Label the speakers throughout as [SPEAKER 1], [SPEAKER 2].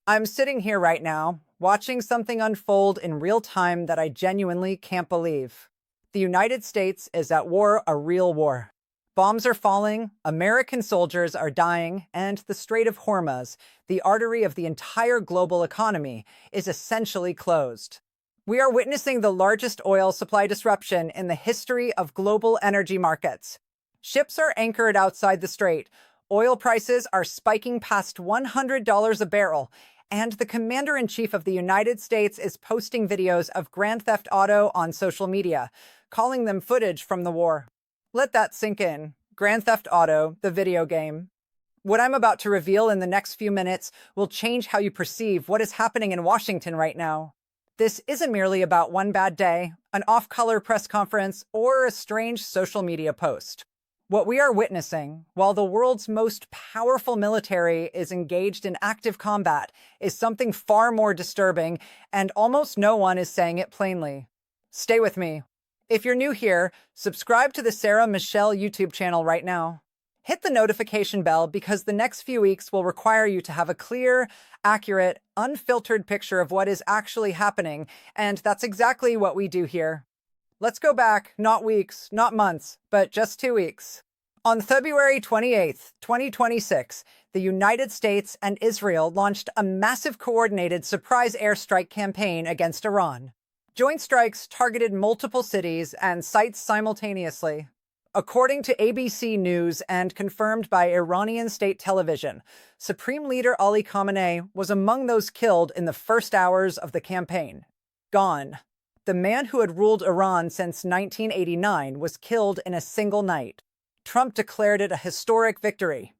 [SPEAKER 1] I'm sitting here right now, watching something unfold in real time that I genuinely can't believe. The United States is at war, a real war. Bombs are falling, American soldiers are dying, and the Strait of Hormuz, the artery of the entire global economy, is essentially closed. We are witnessing the largest oil supply disruption in the history of global energy markets. Ships are anchored outside the strait, oil prices are spiking past $100 a barrel, and the commander-in-chief of the United States is posting videos of Grand Theft Auto on social media, calling them footage from the war. Let that sink in. Grand Theft Auto, the video game. What I'm about to reveal in the next few minutes will change how you perceive what is happening in Washington right now. This isn't merely about one bad day, an off-color press conference, or a strange social media post. What we are witnessing, while the world's most powerful military is engaged in active combat, is something far more disturbing, and almost no one is saying it plainly. Stay with me. If you're new here, subscribe to the Sarah Michelle YouTube channel right now. Hit the notification bell because the next few weeks will require you to have a clear, accurate, unfiltered picture of what is actually happening, and that's exactly what we do here. Let's go back, not weeks, not months, but just 2 weeks. On February 28th, 2026, the United States and Israel launched a massive coordinated surprise airstrike campaign against Iran. Joint strikes targeted multiple cities and sites simultaneously. According to ABC News and confirmed by Iranian state television, Supreme Leader Ali Khamenei was among those killed in the first hours of the campaign. Gone. The man who had ruled Iran since 1989 was killed in a single night. Trump declared it a historic victory.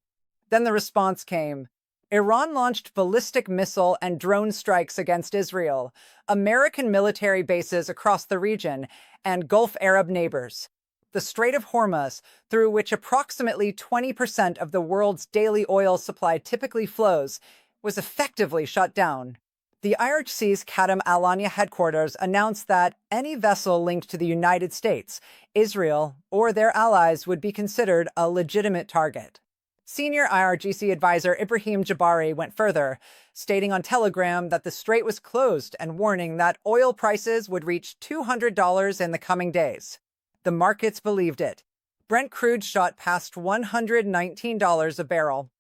[SPEAKER 1] Then the response came. Iran launched ballistic missile and drone strikes against Israel, American military bases across the region, and Gulf Arab neighbors. The Strait of Hormuz, through which approximately 20% of the world's daily oil supply typically flows, was effectively shut down. The IRGC's Khatam Al-Ania headquarters announced that any vessel linked to the United States, Israel, or their allies would be considered a legitimate target. Senior IRGC advisor Ibrahim Jabari went further, stating on Telegram that the strait was closed and warning that oil prices would reach $200 in the coming days. The markets believed it. Brent crude shot past $119 a barrel.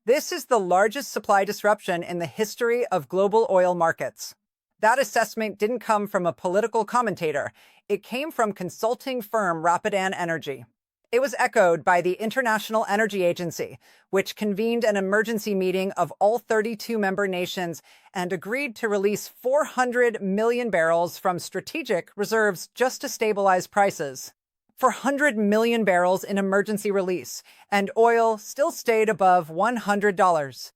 [SPEAKER 1] This is the largest supply disruption in the history of global oil markets. That assessment didn't come from a political commentator. It came from consulting firm Rapidan Energy. It was echoed by the International Energy Agency, which convened an emergency meeting of all 32 member nations and agreed to release 400 million barrels from strategic reserves just to stabilize prices. 400 million barrels in emergency release, and oil still stayed above $100.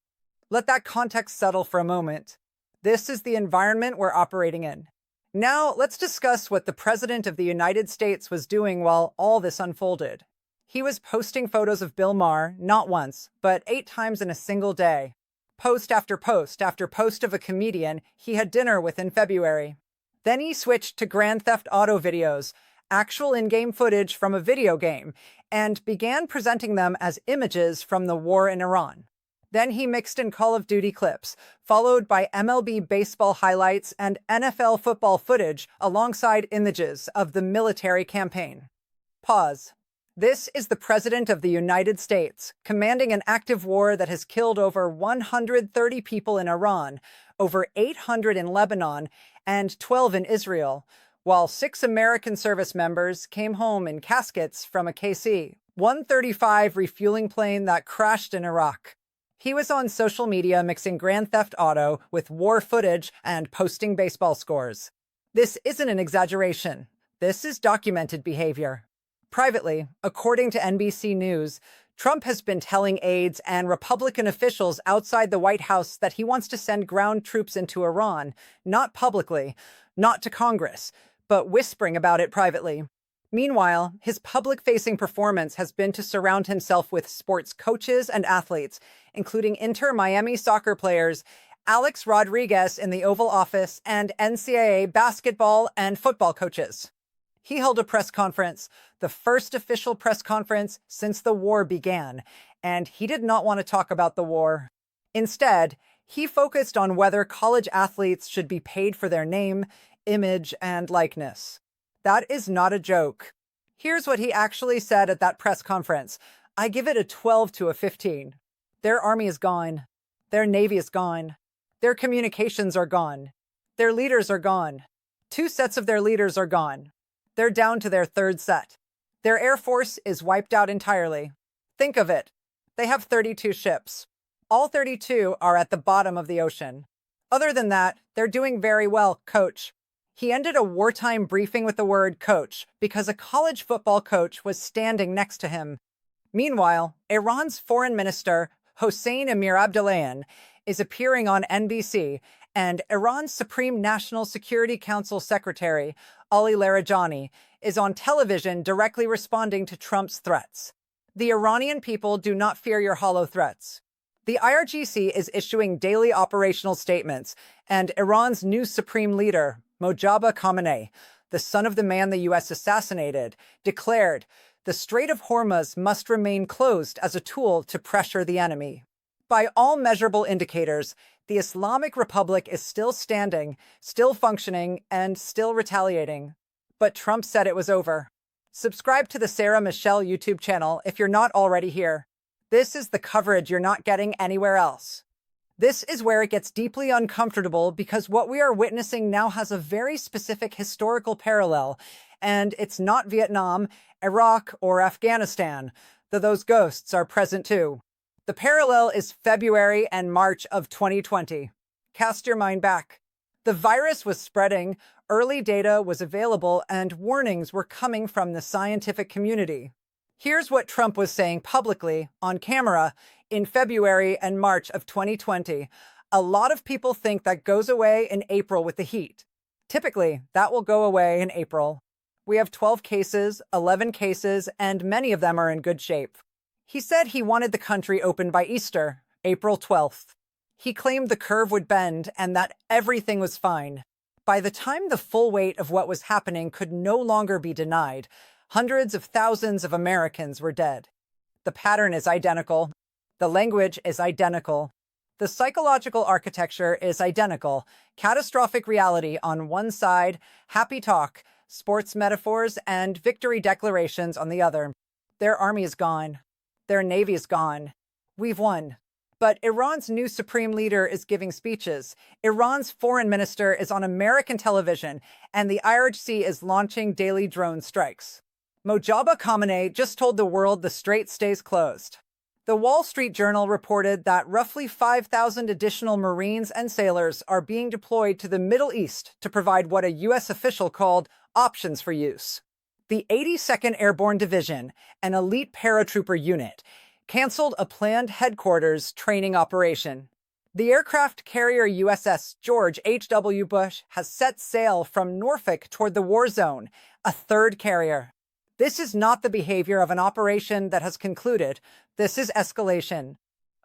[SPEAKER 1] Let that context settle for a moment. This is the environment we're operating in. Now, let's discuss what the President of the United States was doing while all this unfolded. He was posting photos of Bill Maher, not once, but 8 times in a single day. Post after post after post of a comedian he had dinner with in February. Then he switched to Grand Theft Auto videos, actual in-game footage from a video game, and began presenting them as images from the war in Iran. Then he mixed in Call of Duty clips, followed by MLB baseball highlights and NFL football footage alongside images of the military campaign. Pause. This is the President of the United States, commanding an active war that has killed over 130 people in Iran, over 800 in Lebanon, and 12 in Israel, while 6 American service members came home in caskets from a KC-135 refueling plane that crashed in Iraq. He was on social media mixing Grand Theft Auto with war footage and posting baseball scores. This isn't an exaggeration. This is documented behavior. Privately, according to NBC News, Trump has been telling aides and Republican officials outside the White House that he wants to send ground troops into Iran, not publicly, not to Congress, but whispering about it privately. Meanwhile, his public-facing performance has been to surround himself with sports coaches and athletes, including Inter Miami soccer players, Alex Rodriguez in the Oval Office, and NCAA basketball and football coaches. He held a press conference, the first official press conference since the war began, and he did not want to talk about the war. Instead, He focused on whether college athletes should be paid for their name, image, and likeness. That is not a joke. Here's what he actually said at that press conference. I give it a 12 to a 15. Their army is gone. Their navy is gone. Their communications are gone. Their leaders are gone. 2 sets of their leaders are gone. They're down to their 3rd set. Their air force is wiped out entirely. Think of it. They have 32 ships. All 32 are at the bottom of the ocean. Other than that, they're doing very well, coach. He ended a wartime briefing with the word coach because a college football coach was standing next to him. Meanwhile, Iran's foreign minister, Hossein Amir-Abdollahian, is appearing on NBC, and Iran's Supreme National Security Council Secretary, Ali Larijani, is on television directly responding to Trump's threats. The Iranian people do not fear your hollow threats. The IRGC is issuing daily operational statements, and Iran's new supreme leader, Mojtaba Khamenei, the son of the man the U.S. assassinated, declared, the Strait of Hormuz must remain closed as a tool to pressure the enemy. By all measurable indicators, the Islamic Republic is still standing, still functioning, and still retaliating. But Trump said it was over. Subscribe to the Sarah Michelle YouTube channel if you're not already here. This is the coverage you're not getting anywhere else. This is where it gets deeply uncomfortable because what we are witnessing now has a very specific historical parallel, and it's not Vietnam, Iraq, or Afghanistan, though those ghosts are present too. The parallel is February and March of 2020. Cast your mind back. The virus was spreading, early data was available, and warnings were coming from the scientific community. Here's what Trump was saying publicly, on camera, in February and March of 2020. A lot of people think that goes away in April with the heat. Typically, that will go away in April. We have 12 cases, 11 cases, and many of them are in good shape. He said he wanted the country open by Easter, April 12th. He claimed the curve would bend and that everything was fine. By the time the full weight of what was happening could no longer be denied, hundreds of thousands of Americans were dead. The pattern is identical. The language is identical. The psychological architecture is identical. Catastrophic reality on one side, happy talk, sports metaphors, and victory declarations on the other. Their army is gone. Their navy is gone. We've won. But Iran's new supreme leader is giving speeches. Iran's foreign minister is on American television, and the IRGC is launching daily drone strikes. Mojtaba Khamenei just told the world the strait stays closed. The Wall Street Journal reported that roughly 5,000 additional Marines and sailors are being deployed to the Middle East to provide what a U.S. official called options for use. The 82nd Airborne Division, an elite paratrooper unit, canceled a planned headquarters training operation. The aircraft carrier USS George H.W. Bush has set sail from Norfolk toward the war zone, a 3rd carrier. This is not the behavior of an operation that has concluded. This is escalation.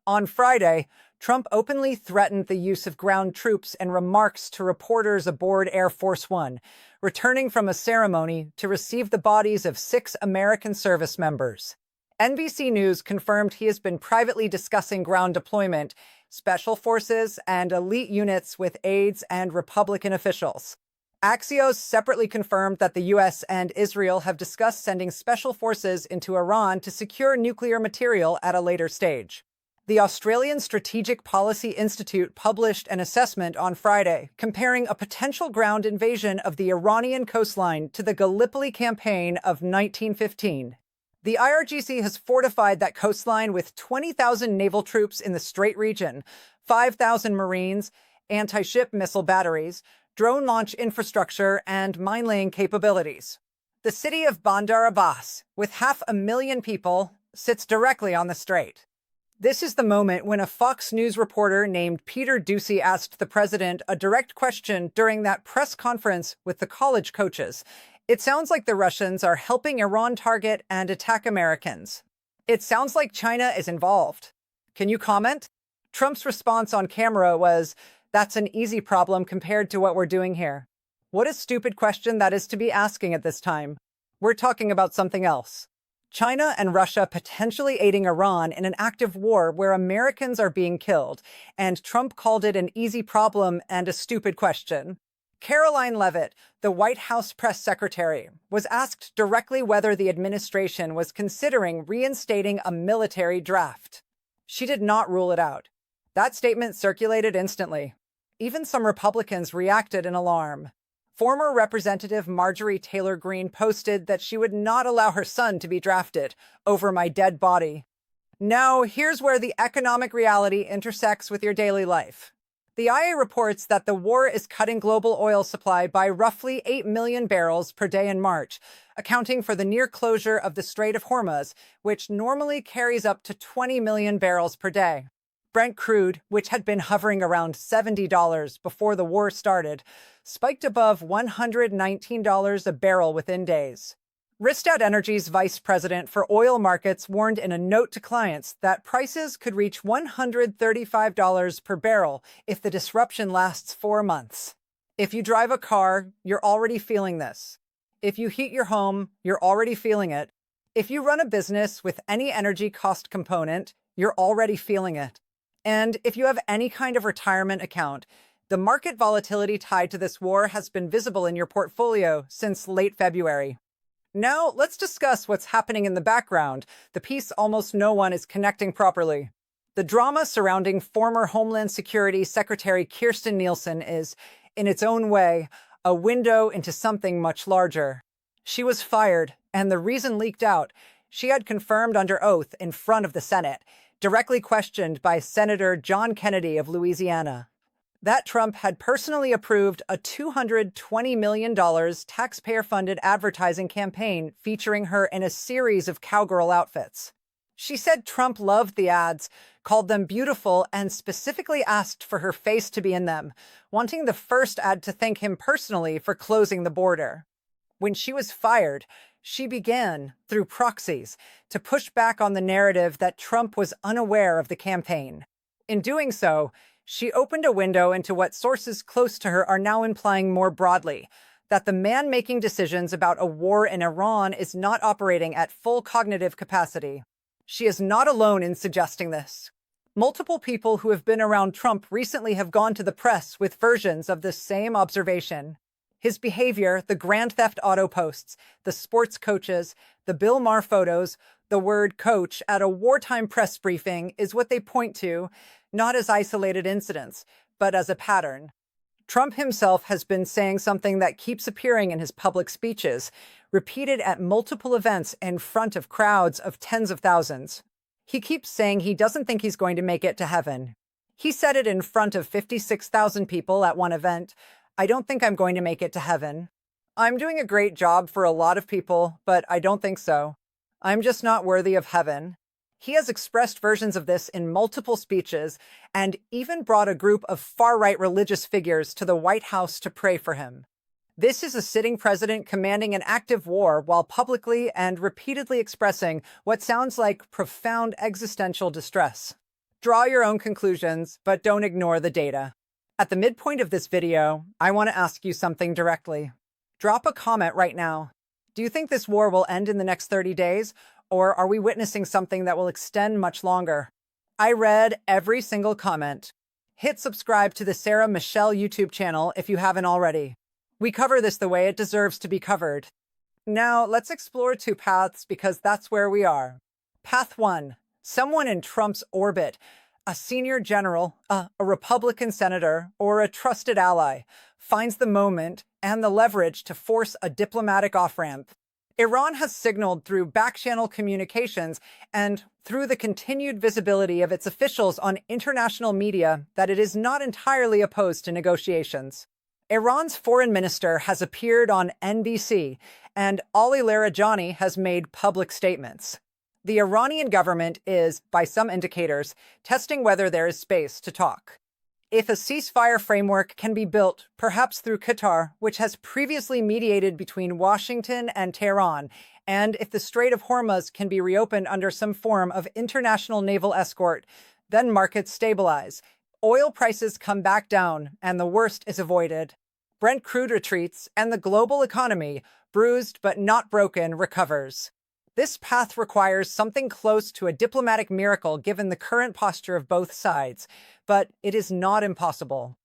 [SPEAKER 1] On Friday, Trump openly threatened the use of ground troops in remarks to reporters aboard Air Force One, returning from a ceremony to receive the bodies of 6 American service members. NBC News confirmed he has been privately discussing ground deployment, special forces, and elite units with aides and Republican officials. Axios separately confirmed that the U.S. and Israel have discussed sending special forces into Iran to secure nuclear material at a later stage. The Australian Strategic Policy Institute published an assessment on Friday, comparing a potential ground invasion of the Iranian coastline to the Gallipoli campaign of 1915. The IRGC has fortified that coastline with 20,000 naval troops in the Strait region, 5,000 Marines, anti-ship missile batteries, drone launch infrastructure, and mine-laying capabilities. The city of Bandar Abbas, with 500,000 people, sits directly on the strait. This is the moment when a Fox News reporter named Peter Doocy asked the president a direct question during that press conference with the college coaches. It sounds like the Russians are helping Iran target and attack Americans. It sounds like China is involved. Can you comment? Trump's response on camera was, "That's an easy problem compared to what we're doing here." What a stupid question that is to be asking at this time. We're talking about something else. China and Russia potentially aiding Iran in an active war where Americans are being killed, and Trump called it an easy problem and a stupid question. Caroline Leavitt, the White House press secretary, was asked directly whether the administration was considering reinstating a military draft. She did not rule it out. That statement circulated instantly. Even some Republicans reacted in alarm. Former Representative Marjorie Taylor Greene posted that she would not allow her son to be drafted over my dead body. Now, here's where the economic reality intersects with your daily life. The IA reports that the war is cutting global oil supply by roughly 8 million barrels per day in March, accounting for the near closure of the Strait of Hormuz, which normally carries up to 20 million barrels per day. Brent crude, which had been hovering around $70 before the war started, spiked above $119 a barrel within days. Rystad Energy's vice president for oil markets warned in a note to clients that prices could reach $135 per barrel if the disruption lasts 4 months. If you drive a car, you're already feeling this. If you heat your home, you're already feeling it. If you run a business with any energy cost component, you're already feeling it. And if you have any kind of retirement account, the market volatility tied to this war has been visible in your portfolio since late February. Now, let's discuss what's happening in the background, the piece almost no one is connecting properly. The drama surrounding former Homeland Security Secretary Kirstjen Nielsen is, in its own way, a window into something much larger. She was fired, and the reason leaked out. She had confirmed under oath in front of the Senate, directly questioned by Senator John Kennedy of Louisiana, that Trump had personally approved a $220 million taxpayer-funded advertising campaign featuring her in a series of cowgirl outfits. She said Trump loved the ads, called them beautiful, and specifically asked for her face to be in them, wanting the first ad to thank him personally for closing the border. When she was fired, she began, through proxies, to push back on the narrative that Trump was unaware of the campaign. In doing so, she opened a window into what sources close to her are now implying more broadly, that the man making decisions about a war in Iran is not operating at full cognitive capacity. She is not alone in suggesting this. Multiple people who have been around Trump recently have gone to the press with versions of this same observation. His behavior, the Grand Theft Auto posts, the sports coaches, the Bill Maher photos, the word coach at a wartime press briefing is what they point to, not as isolated incidents, but as a pattern. Trump himself has been saying something that keeps appearing in his public speeches, repeated at multiple events in front of crowds of tens of thousands. He keeps saying he doesn't think he's going to make it to heaven. He said it in front of 56,000 people at one event. I don't think I'm going to make it to heaven. I'm doing a great job for a lot of people, but I don't think so. I'm just not worthy of heaven. He has expressed versions of this in multiple speeches and even brought a group of far-right religious figures to the White House to pray for him. This is a sitting president commanding an active war while publicly and repeatedly expressing what sounds like profound existential distress. Draw your own conclusions, but don't ignore the data. At the midpoint of this video, I want to ask you something directly. Drop a comment right now. Do you think this war will end in the next 30 days? Or are we witnessing something that will extend much longer? I read every single comment. Hit subscribe to the Sarah Michelle YouTube channel if you haven't already. We cover this the way it deserves to be covered. Now, let's explore 2 paths because that's where we are. Path 1. Someone in Trump's orbit, a senior general, a Republican senator, or a trusted ally, finds the moment and the leverage to force a diplomatic off-ramp. Iran has signaled through back-channel communications and through the continued visibility of its officials on international media that it is not entirely opposed to negotiations. Iran's foreign minister has appeared on NBC, and Ali Larijani has made public statements. The Iranian government is, by some indicators, testing whether there is space to talk. If a ceasefire framework can be built, perhaps through Qatar, which has previously mediated between Washington and Tehran, and if the Strait of Hormuz can be reopened under some form of international naval escort, then markets stabilize. Oil prices come back down, and the worst is avoided. Brent crude retreats, and the global economy, bruised but not broken, recovers. This path requires something close to a diplomatic miracle given the current posture of both sides, but it is not impossible.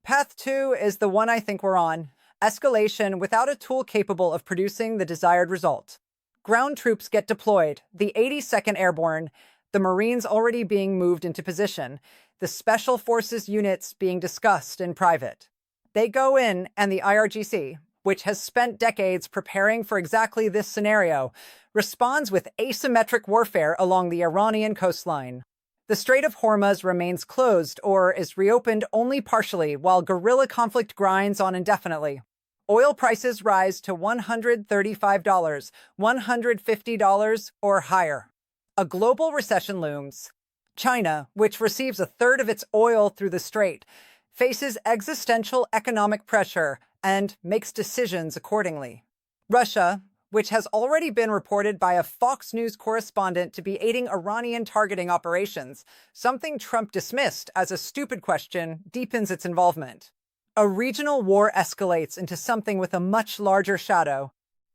[SPEAKER 1] Path 2 is the one I think we're on: escalation without a tool capable of producing the desired result. Ground troops get deployed, the 82nd Airborne, the Marines already being moved into position, the Special Forces units being discussed in private. They go in, and the IRGC, which has spent decades preparing for exactly this scenario, responds with asymmetric warfare along the Iranian coastline. The Strait of Hormuz remains closed or is reopened only partially while guerrilla conflict grinds on indefinitely. Oil prices rise to $135, $150, or higher. A global recession looms. China, which receives a third of its oil through the strait, faces existential economic pressure and makes decisions accordingly. Russia, which has already been reported by a Fox News correspondent to be aiding Iranian targeting operations, something Trump dismissed as a stupid question, deepens its involvement. A regional war escalates into something with a much larger shadow.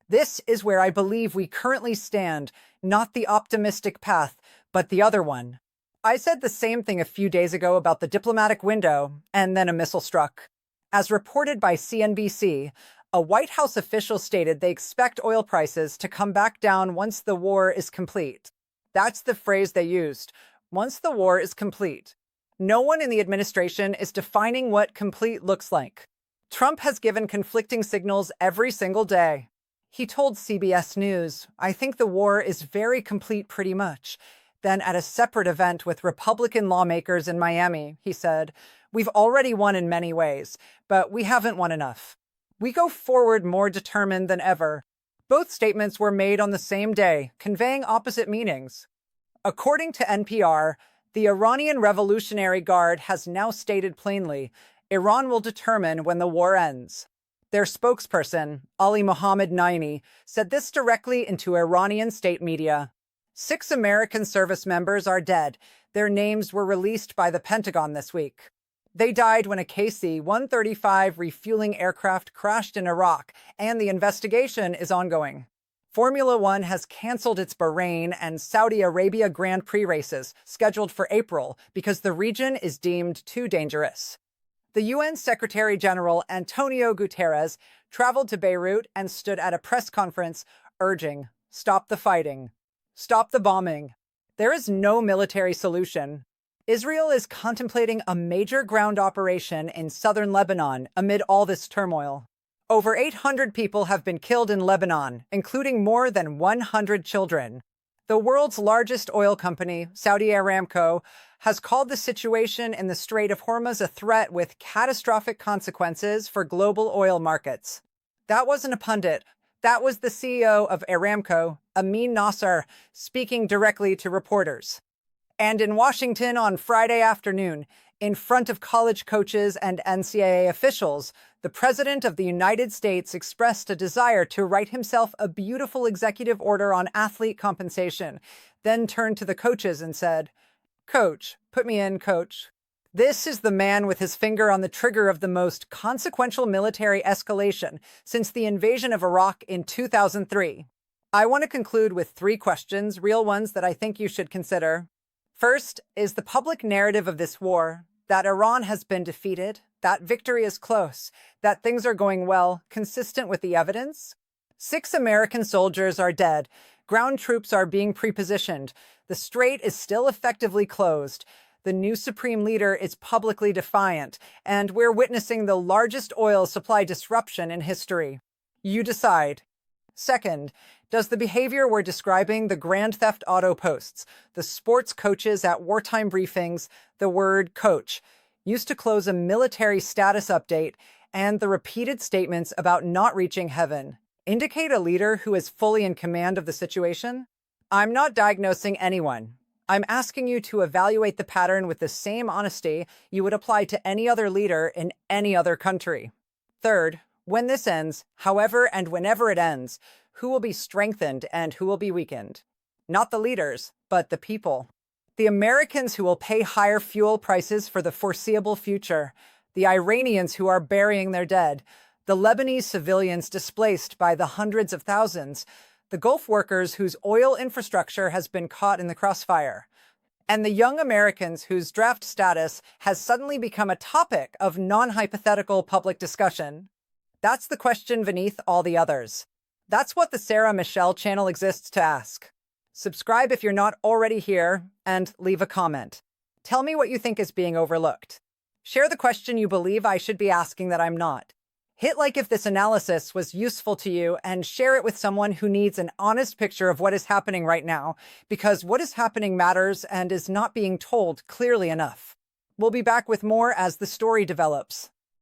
[SPEAKER 1] This is where I believe we currently stand, not the optimistic path, but the other one. I said the same thing a few days ago about the diplomatic window, and then a missile struck. As reported by CNBC, a White House official stated they expect oil prices to come back down once the war is complete. That's the phrase they used: once the war is complete. No one in the administration is defining what complete looks like. Trump has given conflicting signals every single day. He told CBS News, "I think the war is very complete pretty much." Then at a separate event with Republican lawmakers in Miami, he said, "We've already won in many ways, but we haven't won enough. We go forward more determined than ever." Both statements were made on the same day, conveying opposite meanings. According to NPR, the Iranian Revolutionary Guard has now stated plainly, Iran will determine when the war ends. Their spokesperson, Ali Mohammed Naini, said this directly into Iranian state media. 6 American service members are dead. Their names were released by the Pentagon this week. They died when a KC-135 refueling aircraft crashed in Iraq, and the investigation is ongoing. Formula One has canceled its Bahrain and Saudi Arabia Grand Prix races, scheduled for April, because the region is deemed too dangerous. The UN Secretary General Antonio Guterres traveled to Beirut and stood at a press conference urging, "Stop the fighting. Stop the bombing." There is no military solution. Israel is contemplating a major ground operation in southern Lebanon amid all this turmoil. Over 800 people have been killed in Lebanon, including more than 100 children. The world's largest oil company, Saudi Aramco, has called the situation in the Strait of Hormuz a threat with catastrophic consequences for global oil markets. That wasn't a pundit. That was the CEO of Aramco, Amin Nasser, speaking directly to reporters. And in Washington on Friday afternoon, in front of college coaches and NCAA officials, the President of the United States expressed a desire to write himself a beautiful executive order on athlete compensation, then turned to the coaches and said, "Coach, put me in, coach." This is the man with his finger on the trigger of the most consequential military escalation since the invasion of Iraq in 2003. I want to conclude with 3 questions, real ones that I think you should consider. First, is the public narrative of this war that Iran has been defeated, that victory is close, that things are going well, consistent with the evidence? 6 American soldiers are dead. Ground troops are being prepositioned. The strait is still effectively closed. The new supreme leader is publicly defiant, and we're witnessing the largest oil supply disruption in history. You decide. Second, does the behavior we're describing, the Grand Theft Auto posts, the sports coaches at wartime briefings, the word coach, used to close a military status update, and the repeated statements about not reaching heaven, indicate a leader who is fully in command of the situation? I'm not diagnosing anyone. I'm asking you to evaluate the pattern with the same honesty you would apply to any other leader in any other country. Third, when this ends, however and whenever it ends, who will be strengthened and who will be weakened? Not the leaders, but the people. The Americans who will pay higher fuel prices for the foreseeable future, the Iranians who are burying their dead, the Lebanese civilians displaced by the hundreds of thousands, the Gulf workers whose oil infrastructure has been caught in the crossfire, and the young Americans whose draft status has suddenly become a topic of non-hypothetical public discussion. That's the question beneath all the others. That's what the Sarah Michelle channel exists to ask. Subscribe if you're not already here, and leave a comment. Tell me what you think is being overlooked. Share the question you believe I should be asking that I'm not. Hit like if this analysis was useful to you, and share it with someone who needs an honest picture of what is happening right now, because what is happening matters and is not being told clearly enough. We'll be back with more as the story develops.